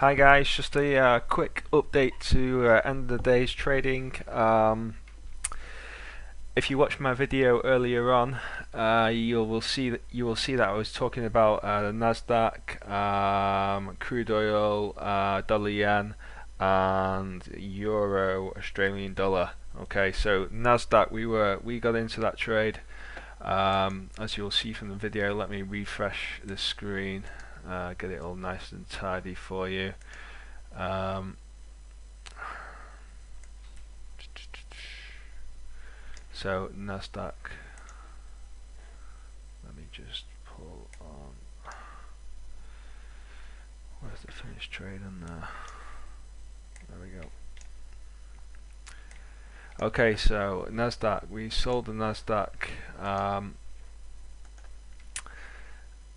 Hi guys, just a quick update to end of the day's trading. If you watched my video earlier on, you will see that I was talking about the Nasdaq, crude oil, dollar yen, and euro Australian dollar. Okay, so Nasdaq we got into that trade. As you'll see from the video, let me refresh the screen, get it all nice and tidy for you. So Nasdaq, let me just pull on, where's the finished trade on there? There we go. Okay, so Nasdaq, we sold the Nasdaq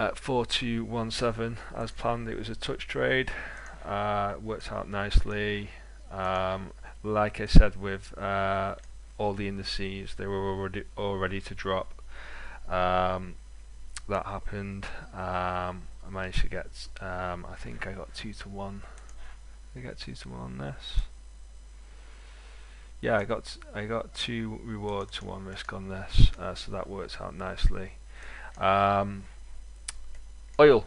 at 4217 as planned. It was a touch trade, worked out nicely. Like I said, with all the indices, they were already to drop. That happened. I managed to get, I think I got 2 to 1. Did I get 2 to 1 on this? Yeah, I got 2 reward to 1 risk on this, so that works out nicely. Oil.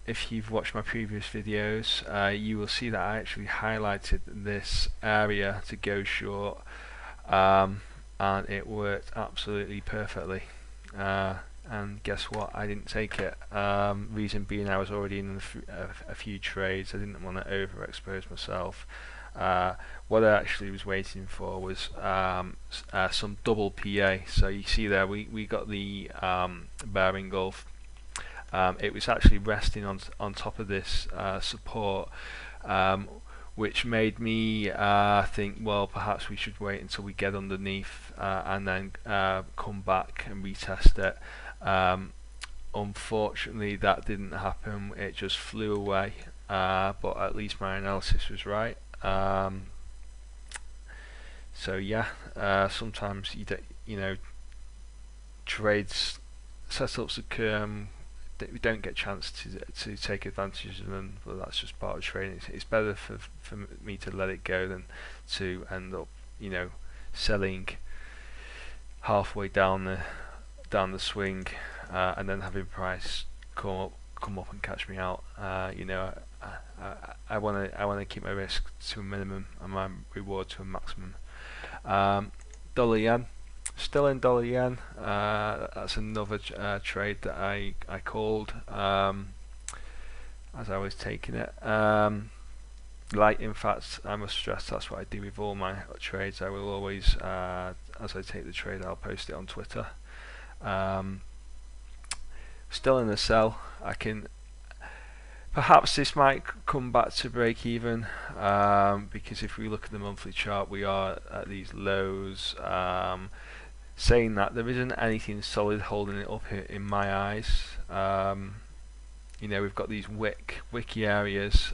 If you've watched my previous videos, you will see that I actually highlighted this area to go short, and it worked absolutely perfectly. And guess what? I didn't take it. Reason being, I was already in a few trades. I didn't want to overexpose myself. What I actually was waiting for was some double PA. So you see there, we got the bear engulf. It was actually resting on top of this support, which made me think, well, perhaps we should wait until we get underneath and then come back and retest it. Unfortunately, that didn't happen. It just flew away, but at least my analysis was right. So yeah, sometimes trades setups occur. We don't get a chance to take advantage of them, but that's just part of trading. It's better for me to let it go than to end up, selling halfway down the swing and then having price come up and catch me out. I want to keep my risk to a minimum and my reward to a maximum. Dollar yen. Still in dollar yen. That's another trade that I called as I was taking it. In fact, I must stress that's what I do with all my trades. I will always, as I take the trade, I'll post it on Twitter. Still in the sell. Perhaps this might come back to break even, because if we look at the monthly chart, we are at these lows. Saying that, there isn't anything solid holding it up here in my eyes. We've got these wicky areas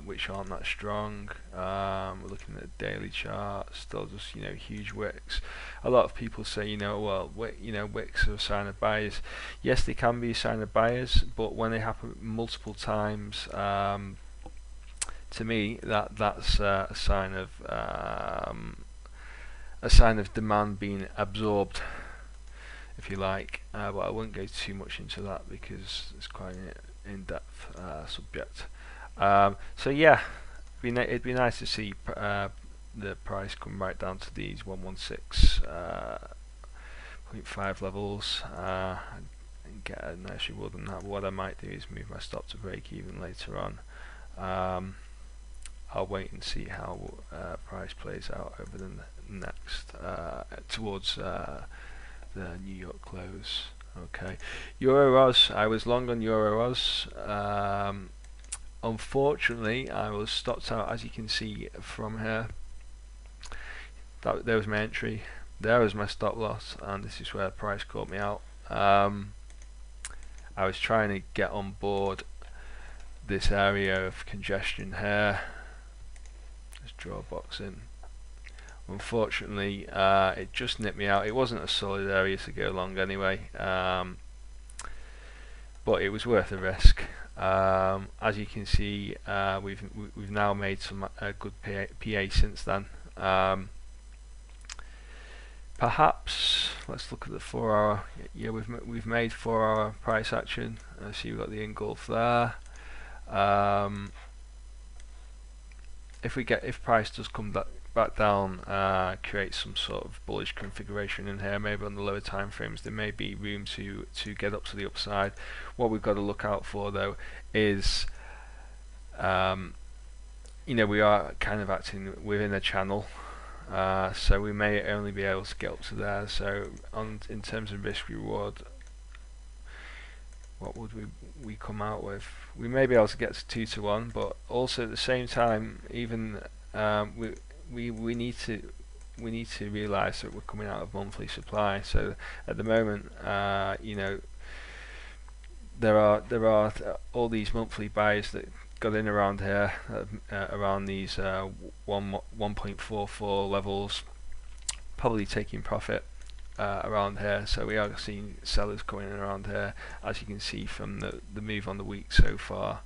which aren't that strong. We're looking at the daily chart, still just huge wicks. A lot of people say wicks are a sign of buyers. Yes, they can be a sign of buyers, but when they happen multiple times, to me that's a sign of demand being absorbed, if you like, but I won't go too much into that because it's quite an in-depth subject. So yeah, it'd be nice to see the price come right down to these 116.5 levels and get a nice reward on that. But what I might do is move my stop to break even later on. I'll wait and see how price plays out over the next towards the New York close. Okay, Euro-Aus. I was long on Euro-Aus. Unfortunately, I was stopped out, as you can see from here. There was my entry. There was my stop loss, and this is where the price caught me out. I was trying to get on board this area of congestion here. Let's draw a box in. Unfortunately, it just nipped me out. It wasn't a solid area to go long anyway. but it was worth the risk. As you can see, we've now made some good PA since then. Perhaps let's look at the 4-hour. Yeah, we've made 4-hour price action. See, we've got the engulf there. If price does come back down, create some sort of bullish configuration in here, maybe on the lower time frames, there may be room to get up to the upside. What we've got to look out for though is, we are kind of acting within a channel, so we may only be able to get up to there. So in terms of risk reward, what would we come out with? We may be able to get to 2 to 1, but also at the same time, even we need to realise that we're coming out of monthly supply. So at the moment, there are all these monthly buys that got in around here, around these 1.44 levels, probably taking profit around here. So we are seeing sellers coming in around here, as you can see from the move on the week so far.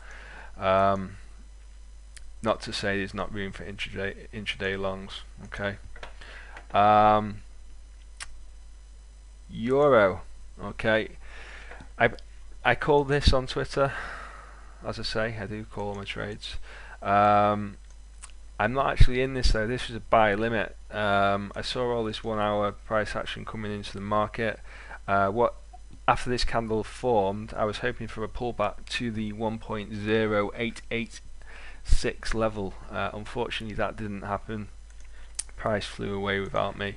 Not to say there's not room for intraday longs. Okay. Euro. Okay. I call this on Twitter. As I say, I do call my trades. I'm not actually in this though. This was a buy limit. I saw all this 1-hour price action coming into the market. After this candle formed, I was hoping for a pullback to the 1.0886 level. Unfortunately, that didn't happen. Price flew away without me.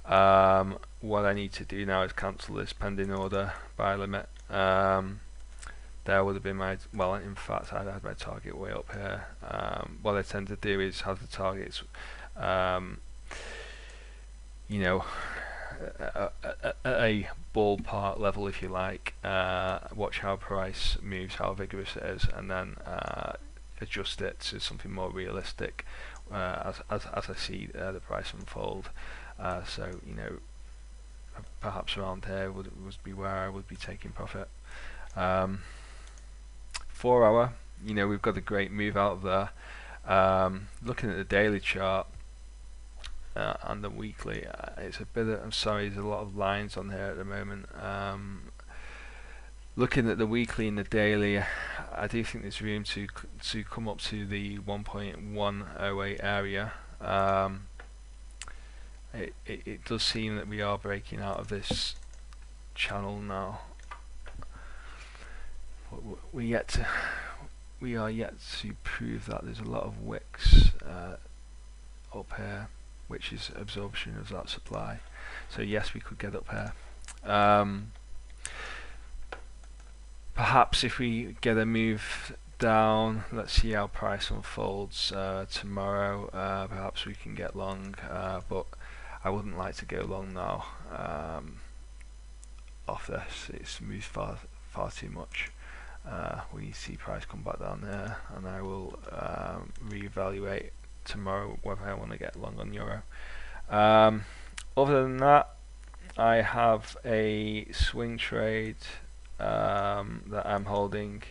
What I need to do now is cancel this pending order buy limit. There would have been my, well, in fact I had my target way up here. What I tend to do is have the targets a ballpark level, if you like. Watch how price moves, how vigorous it is, and then adjust it to something more realistic as I see the price unfold. So perhaps around here would be where I would be taking profit. 4-hour, we've got a great move out of there. Looking at the daily chart and the weekly, it's a bit of, I'm sorry, there's a lot of lines on here at the moment. Looking at the weekly and the daily, I do think there's room to come up to the 1.108 area. It does seem that we are breaking out of this channel now. We are yet to prove that. There's a lot of wicks up here, which is absorption of that supply. So yes, we could get up here. Perhaps if we get a move down, let's see how price unfolds tomorrow. Perhaps we can get long, but I wouldn't like to go long now off this. It's moved far too much. We see price come back down there, and I will reevaluate tomorrow whether I want to get long on euro. Other than that, I have a swing trade that I'm holding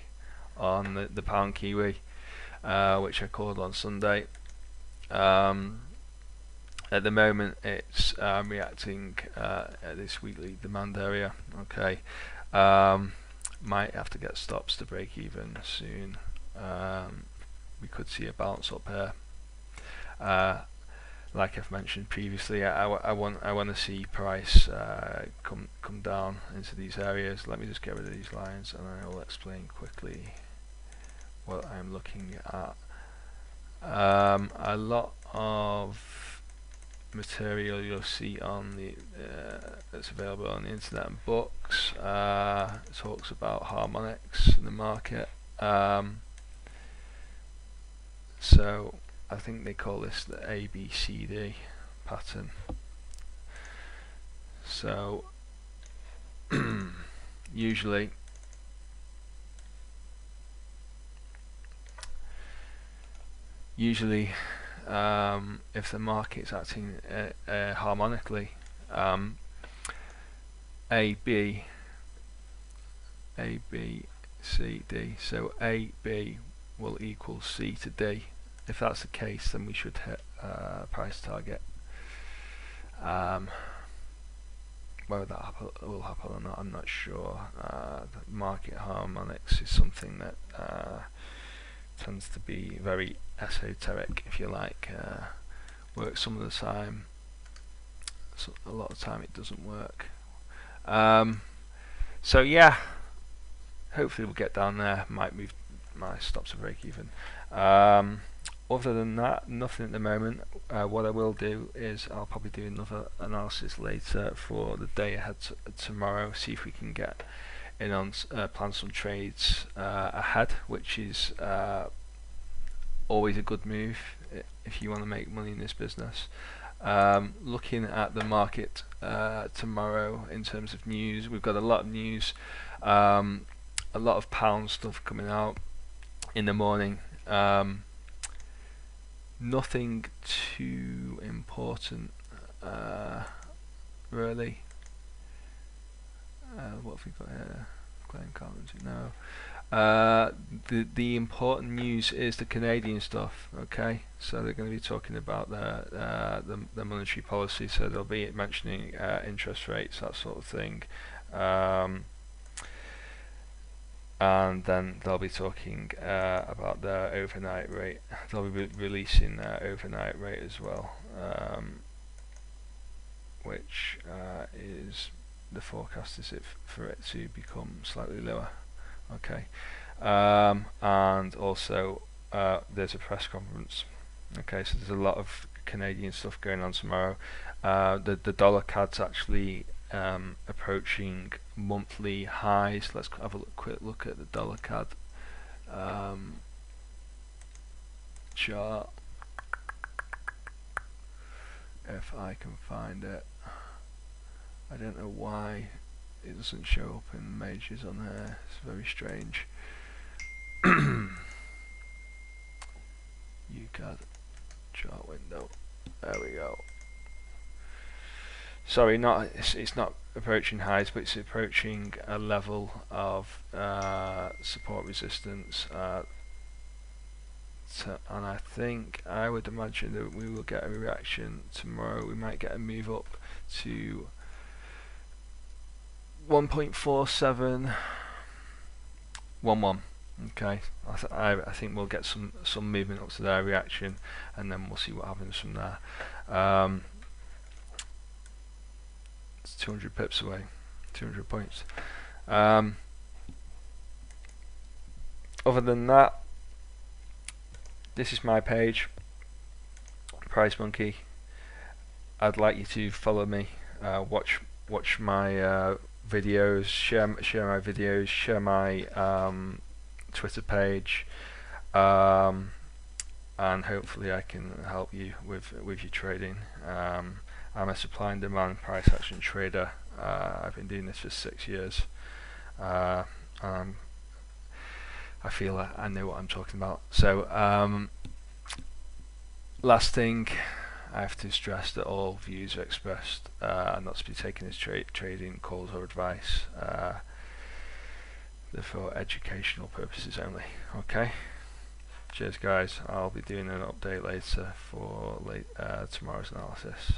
on the pound kiwi, which I called on Sunday. At the moment, it's reacting at this weekly demand area. Okay. Might have to get stops to break even soon. We could see a bounce up here. Like I've mentioned previously, I want to see price come down into these areas. Let me just get rid of these lines, and I will explain quickly what I'm looking at. A lot of material you'll see on the that's available on the internet and books talks about harmonics in the market. So I think they call this the ABCD pattern. So usually if the market's acting harmonically, A, B A, B, C, D. So A, B will equal C to D. If that's the case, then we should hit price target. Whether that will happen or not, I'm not sure. Market harmonics is something that tends to be very esoteric, if you like. Works some of the time. So a lot of the time it doesn't work. So yeah, hopefully we'll get down there. Might move my stop to break even. Other than that, nothing at the moment. What I will do is I'll probably do another analysis later for the day ahead tomorrow. See if we can get in on plan some trades ahead, which is always a good move if you want to make money in this business. Looking at the market tomorrow in terms of news, we've got a lot of news, a lot of pound stuff coming out in the morning. Nothing too important, really. What have we got here? Glen Carpenter, no. The important news is the Canadian stuff. Okay, so they're going to be talking about the monetary policy. So they'll be mentioning interest rates, that sort of thing. And then they'll be talking about their overnight rate. They'll be releasing their overnight rate as well, which is the forecast is for it to become slightly lower. Okay, and also there's a press conference. Okay, so there's a lot of Canadian stuff going on tomorrow. The dollar CAD's actually approaching monthly highs. Let's have a quick look at the dollar CAD chart, if I can find it. I don't know why it doesn't show up in majors on here. It's very strange. UCAD chart window. There we go. Sorry, it's not approaching highs, but it's approaching a level of support resistance. And I would imagine that we will get a reaction tomorrow. We might get a move up to 1.4711. Okay, I think we'll get some movement up to their reaction, and then we'll see what happens from there. It's 200 pips away, 200 points. Other than that, this is my page, Price Monkey. I'd like you to follow me, watch my videos, share my videos, share my Twitter page, and hopefully I can help you with your trading. I'm a supply and demand price action trader. I've been doing this for 6 years. I feel like I know what I'm talking about. So last thing, I have to stress that all views are expressed and not to be taken as trading calls or advice. They're for educational purposes only. Okay. Cheers, guys. I'll be doing an update later for tomorrow's analysis.